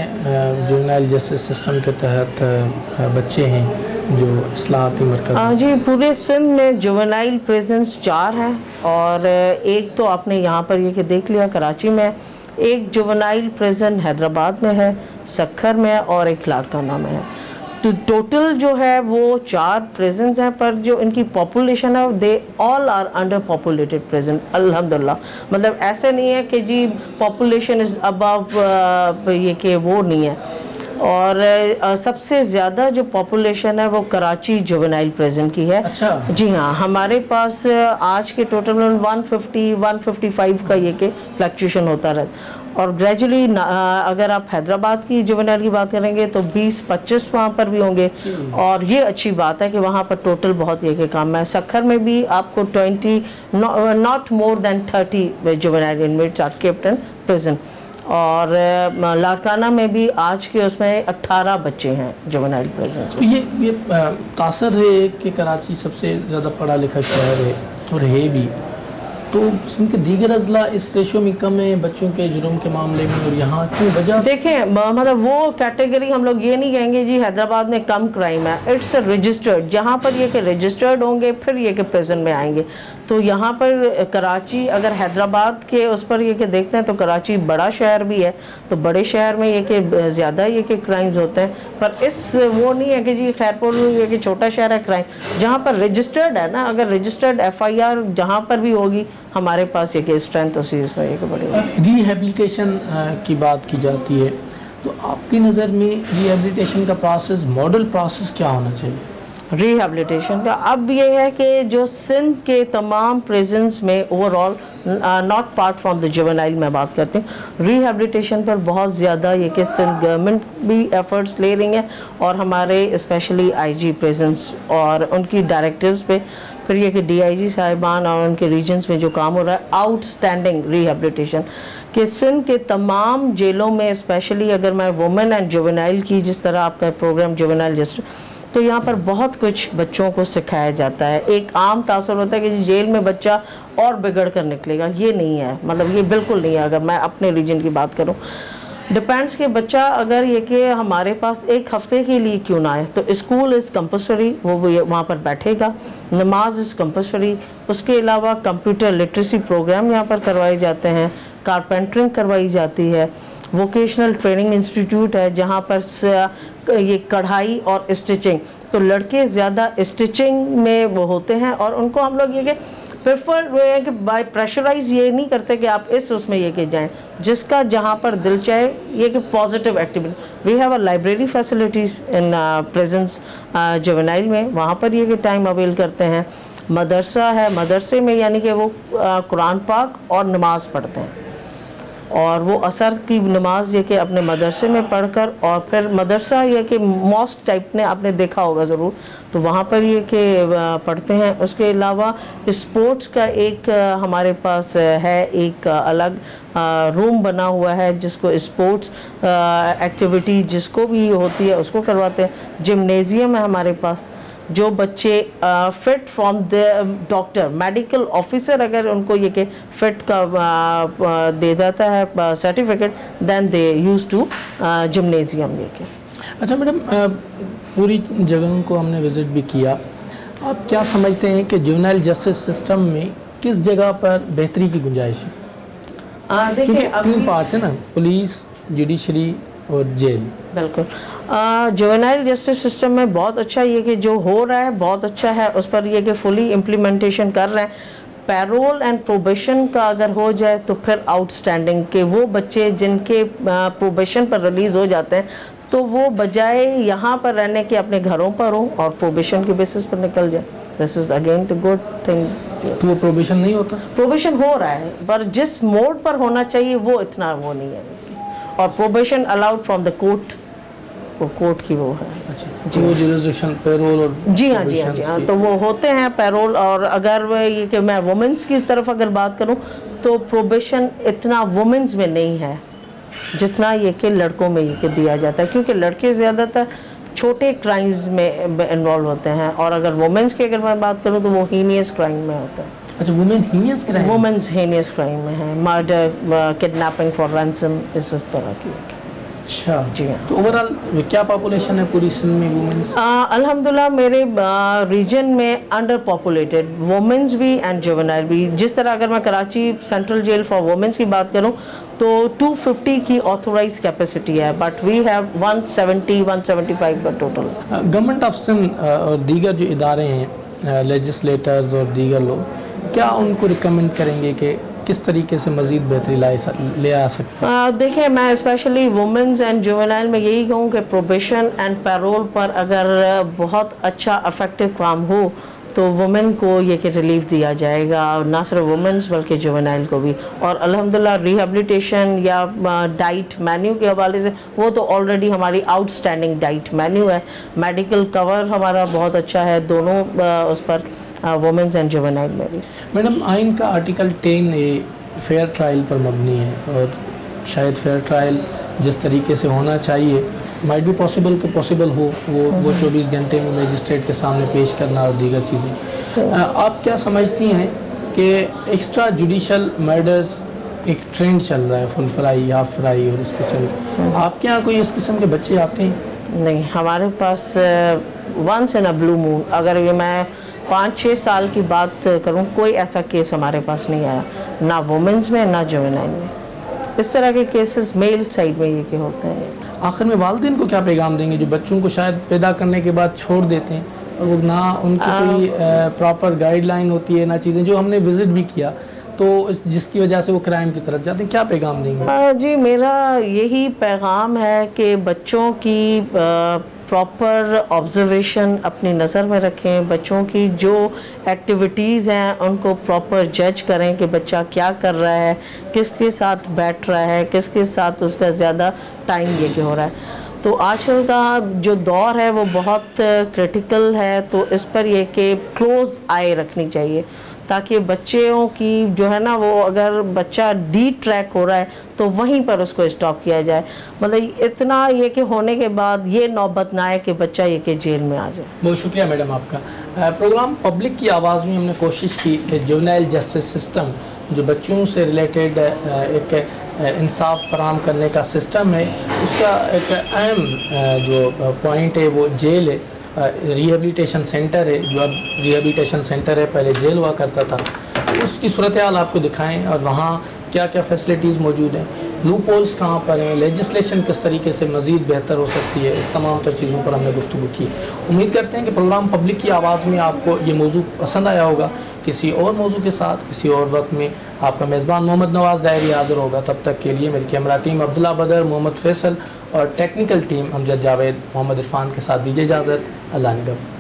A: जुवेनाइल जस्टिस सिस्टम के तहत बच्चे हैं जो इस्लाहाती मरकज़?
L: जी, पूरे सिंध में जुवेनाइल प्रिजन्स 4 हैं और एक तो आपने यहाँ पर ये कि देख लिया कराची में, एक जुवेनाइल प्रिजन हैदराबाद में है, सक्खर में और एक लाड़काना में है। तो टोटल जो है वो 4 प्रिजन्स हैं, पर जो इनकी पॉपुलेशन है they all are under populated prison अल्हम्दुलिल्लाह। मतलब ऐसे नहीं है कि जी पॉपुलेशन इज़ अबव ये कि वो नहीं है। और सबसे ज़्यादा जो पॉपुलेशन है वो कराची जुवेनाइल प्रिजन की है।
A: अच्छा।
L: जी हाँ, हमारे पास आज के टोटल में 150-155 का ये कि फ्लक्चुएशन होता रहता, और ग्रेजुअली अगर आप हैदराबाद की जुवेनाइल की बात करेंगे तो 20-25 वहाँ पर भी होंगे, और ये अच्छी बात है कि वहाँ पर टोटल बहुत ये के काम है। सक्खर में भी आपको 20 not more than 30 juvenile inmates are kept in prison, और लाड़काना में भी आज के उसमें 18 बच्चे हैं जुवेनाइल प्रिजन।
A: तो ये तासर है कि कराची सबसे ज़्यादा पढ़ा लिखा शहर है और है भी, तो सिंध के दीगर अजला इस रेशो में कम है बच्चों के जुर्म के मामले में, और यहाँ क्यों वजह?
L: देखें, मतलब वो कैटेगरी हम लोग ये नहीं कहेंगे जी हैदराबाद में कम क्राइम है, इट्स रजिस्टर्ड। जहाँ पर ये कि रजिस्टर्ड होंगे फिर ये कि प्रिजन में आएंगे। तो यहाँ पर कराची अगर हैदराबाद के उस पर ये कि देखते हैं तो कराची बड़ा शहर भी है, तो बड़े शहर में ये कि ज़्यादा ये कि क्राइम्स होते हैं, पर इस वो नहीं है कि जी खैरपुर ये कि छोटा शहर है क्राइम, जहाँ पर रजिस्टर्ड है ना, अगर रजिस्टर्ड FIR जहाँ पर भी होगी हमारे पास ये कि स्ट्रेंथ उसी उसमें ये कि बढ़ेगी।
A: रिहेबिलिटेशन की बात की जाती है, तो आपकी नज़र में रिहेबिलिटेशन का प्रोसेस, मॉडल प्रोसेस क्या होना चाहिए?
L: रिहेबिलिटेशन का अब ये है कि जो सिंध के तमाम प्रिजन्स में overall not part from the juvenile में बात करते हैं, रिहेबिलिटेशन पर बहुत ज़्यादा ये कि सिंध गवर्नमेंट भी एफर्ट्स ले रही है, और हमारे स्पेशली IG प्रिजन्स और उनकी डायरेक्टिव्स पे, फिर ये कि DIG साहिबान और उनके रीजन्स में जो काम हो रहा है, आउटस्टैंडिंग रिहेबिलिटेशन कि सिंध के तमाम जेलों में, स्पेशली अगर मैं वुमेन एंड जुवेनाइल की, जिस तरह आपका प्रोग्राम जुवेनाइल जस्टिस, तो यहाँ पर बहुत कुछ बच्चों को सिखाया जाता है। एक आम तासुर होता है कि जेल में बच्चा और बिगड़ कर निकलेगा, ये नहीं है, मतलब ये बिल्कुल नहीं है। अगर मैं अपने रीजन की बात करूँ, डिपेंड्स कि बच्चा अगर ये कि हमारे पास एक हफ्ते के लिए क्यों ना आए, तो स्कूल इज़ कंपल्सरी, वो वहाँ पर बैठेगा, नमाज इज़ कंपल्सरी, उसके अलावा कंप्यूटर लिटरेसी प्रोग्राम यहाँ पर करवाए जाते हैं, कारपेंटरिंग करवाई जाती है, वोकेशनल ट्रेनिंग इंस्टीट्यूट है जहाँ पर ये कढ़ाई और स्टिचिंग, तो लड़के ज़्यादा स्टिचिंग में वो होते हैं, और उनको हम लोग ये कि प्रेफर वो है कि बाय प्रेशराइज ये नहीं करते कि आप इस उसमें ये कि जाएं, जिसका जहाँ पर दिल चाहे ये कि positive activity. We have a library facilities in presence juvenile में, वहाँ पर ये कि टाइम अवेल करते हैं। मदरसा है, मदरसे में यानी कि वो कुरान पाक और नमाज़ पढ़ते हैं, और वो असर की नमाज ये कि अपने मदरसे में पढ़कर, और फिर मदरसा ये कि मॉस्क टाइप ने आपने देखा होगा ज़रूर, तो वहाँ पर ये कि पढ़ते हैं। उसके अलावा स्पोर्ट्स का एक हमारे पास है एक अलग रूम बना हुआ है, जिसको स्पोर्ट्स एक्टिविटी जिसको भी होती है उसको करवाते हैं। जिम्नेजियम है हमारे पास, जो बच्चे fit from the doctor, medical officer अगर उनको ये कि फिट का दे देता है certificate, then they use to gymnasium ये के।
A: अच्छा मैडम, पूरी जगहों को हमने विज़िट भी किया, आप क्या समझते हैं कि जुवेनाइल जस्टिस सिस्टम में किस जगह पर बेहतरी की गुंजाइश है? देखिए 3 पार्ट्स है ना, पुलिस, जुडिशरी और जेल।
L: बिल्कुल, जुवेनाइल जस्टिस सिस्टम में बहुत अच्छा ये कि जो हो रहा है बहुत अच्छा है, उस पर ये कि फुली इम्प्लीमेंटेशन कर रहे हैं। पैरोल एंड प्रोबेशन का अगर हो जाए तो फिर आउटस्टैंडिंग के वो बच्चे जिनके प्रोबेशन पर रिलीज़ हो जाते हैं, तो वो बजाय यहाँ पर रहने के अपने घरों पर हो और प्रोबेशन के बेसिस पर निकल जाए। This is again the good thing.
A: तो वो प्रोबेशन नहीं होता?
L: प्रोबेशन हो रहा है, पर जिस मोड पर होना चाहिए वो इतना वो नहीं है, और probation allowed from the court, वो कोर्ट की वो है।
A: अच्छा, जी, वो जुरिसडिक्शन पैरोल और
L: जी हाँ जी हाँ जी हाँ, तो वो होते हैं पैरोल। और अगर ये कि मैं वुमेंस की तरफ अगर बात करूँ तो प्रोबेशन इतना वुमेंस में नहीं है जितना ये कि लड़कों में ये कि दिया जाता है, क्योंकि लड़के ज़्यादातर छोटे क्राइम्स में इन्वॉल्व होते हैं, और अगर वुमेंस की अगर मैं बात करूँ तो वो हीनियस क्राइम में होता है।
A: अच्छा, women heinous crime?
L: Womens heinous crime में है, मर्डर, किडनैपिंग फॉर रैंसम, इस तरह की।
A: अच्छा
L: जी।
A: तो ओवरऑल क्या पॉपुलेशन है पूरी सिंध में वुमेन्स?
L: अल्हम्दुलिल्लाह मेरे रीजन में अंडर पॉपुलेटेड, वुमेन्स भी एंड जुवेनाइल भी। जिस तरह अगर मैं Karachi central jail for womens की बात करूं तो 250 की ऑथोराइज कैपेसिटी है, बट वी हैव 170-175 का टोटल।
A: गवर्नमेंट ऑफ सिंध और दीगर जो इदारे हैं, लेजिस्लेटर्स और दीगर लोग, क्या उनको रिकमेंड करेंगे कि किस तरीके से मज़ीद बेहतरी ले आ सकते हैं?
L: देखिए, मैं स्पेशली वुमेन्स एंड जुवेनाइल में यही कहूँ कि प्रोबेशन एंड पैरोल पर अगर बहुत अच्छा इफेक्टिव काम हो तो वुमेन को ये कि रिलीफ दिया जाएगा, ना सिर्फ वुमेन्स बल्कि जुवेनाइल को भी। और अल्हम्दुलिल्लाह रिहेबिलिटेशन या डाइट मेन्यू के हवाले से वो तो ऑलरेडी हमारी आउटस्टैंडिंग डाइट मेन्यू है। मेडिकल कवर हमारा बहुत अच्छा है दोनों उस पर, वुमेन्स एंड जुवेनाइल में भी।
A: मैडम, आइन का आर्टिकल 10A फेयर ट्रायल पर मबनी है और शायद फेयर ट्रायल जिस तरीके से होना चाहिए, माइट भी पॉसिबल कि पॉसिबल हो वो 24 घंटे में मजिस्ट्रेट के सामने पेश करना और दीगर चीज़ें। आप क्या समझती हैं कि एक्स्ट्रा जुडिशल मर्डर्स एक ट्रेंड चल रहा है, फुल फ्राई, हाफ फ्राई और इस किस्म, आपके यहाँ कोई इस किस्म के बच्चे आते हैं?
L: नहीं, हमारे पास once in a blue moon, अगर ये मैं 5-6 साल की बात करूं, कोई ऐसा केस हमारे पास नहीं आया, ना वुमेन्स में ना जुवेनाइल में। इस तरह के केसेस मेल साइड में ये के होते हैं।
A: आखिर में वालिदैन को क्या पैगाम देंगे जो बच्चों को शायद पैदा करने के बाद छोड़ देते हैं और वो ना उनकी कोई प्रॉपर गाइडलाइन होती है, ना चीज़ें, जो हमने विज़िट भी किया तो जिसकी वजह से वो क्राइम की तरफ जाते हैं, क्या पैगाम देंगे?
L: जी, मेरा यही पैगाम है कि बच्चों की प्रॉपर ऑब्जर्वेशन अपनी नज़र में रखें, बच्चों की जो एक्टिविटीज़ हैं उनको प्रॉपर जज करें कि बच्चा क्या कर रहा है, किसके साथ बैठ रहा है, किसके साथ उसका ज़्यादा टाइम ये हो रहा है। तो आजकल का जो दौर है वो बहुत क्रिटिकल है, तो इस पर यह कि क्लोज़ आई रखनी चाहिए ताकि बच्चों की जो है ना, वो अगर बच्चा डी ट्रैक हो रहा है तो वहीं पर उसको स्टॉप किया जाए। मतलब इतना ये कि होने के बाद ये नौबत ना आए कि बच्चा ये कि जेल में आ जाए।
A: बहुत शुक्रिया मैडम आपका। प्रोग्राम पब्लिक की आवाज़ में हमने कोशिश की कि जुवेनाइल जस्टिस सिस्टम जो बच्चों से रिलेटेड एक इंसाफ फराहम करने का सिस्टम है, उसका एक अहम जो पॉइंट है वो जेल है, रिहेबिलिटेशन सेंटर है, जो अब रिहेबिलिटेशन सेंटर है, पहले जेल हुआ करता था। उसकी सूरत हाल आपको दिखाएं और वहाँ क्या क्या फैसिलिटीज़ मौजूद हैं, लूप होल्स कहाँ पर हैं, लेजिस्लेशन किस तरीके से मज़ीद बेहतर हो सकती है, इस तमाम तर चीज़ों पर हमने गुफ्तगू की। उम्मीद करते हैं कि प्रोग्राम पब्लिक की आवाज़ में आपको ये मौजू पसंद आया होगा। किसी और मौजू के साथ किसी और वक्त में आपका मेज़बान मोहम्मद नवाज़ डायरी हाज़िर होगा। तब तक के लिए मेरी कैमरा टीम अब्दुल्ला बदर, मोहम्मद फैसल और टेक्निकल टीम अमजद जावेद, मोहम्मद इरफान के साथ दीजिए इजाज़त। अल्लाह निगहबान।